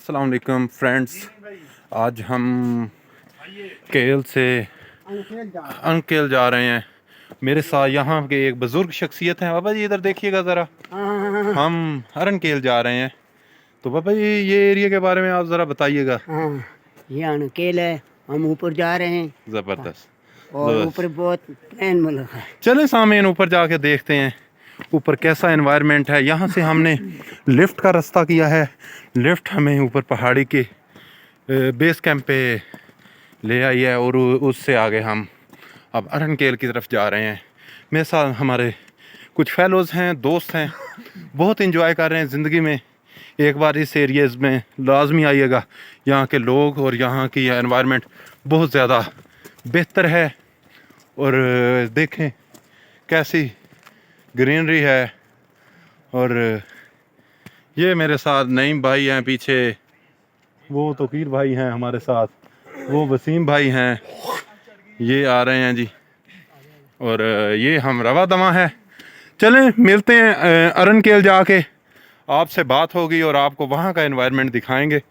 अस्सलाम वालेकुम फ्रेंड्स, आज हम केल से अंकेल जा रहे हैं। मेरे साथ यहाँ के एक बुज़ुर्ग शख्सियत हैं। बाबा जी इधर देखिएगा ज़रा, हम अरनकेल जा रहे हैं। तो बाबा जी ये एरिया के बारे में आप ज़रा बताइएगा। हाँ, ये अनकेल है, हम ऊपर जा रहे हैं ज़बरदस्त। और ऊपर बहुत प्लेन मुल्क है। चले सामने ऊपर जाके देखते हैं ऊपर कैसा एनवायरनमेंट है। यहाँ से हमने लिफ्ट का रास्ता किया है। लिफ्ट हमें ऊपर पहाड़ी के बेस कैंप पे ले आई है और उससे आगे हम अब अरनकेल की तरफ जा रहे हैं। मेरे साथ हमारे कुछ फेलोज़ हैं, दोस्त हैं, बहुत इंजॉय कर रहे हैं ज़िंदगी में। एक बार इस एरियाज़ में लाजमी आइएगा। यहाँ के लोग और यहाँ की एनवायरनमेंट बहुत ज़्यादा बेहतर है। और देखें कैसी ग्रीनरी है। और ये मेरे साथ नईम भाई हैं पीछे, वो तोकीर भाई हैं हमारे साथ, वो वसीम भाई हैं, ये आ रहे हैं जी। और ये हम रवा दवा है। चलें मिलते हैं अरनकेल जाके, आपसे बात होगी और आपको वहाँ का एनवायरनमेंट दिखाएंगे।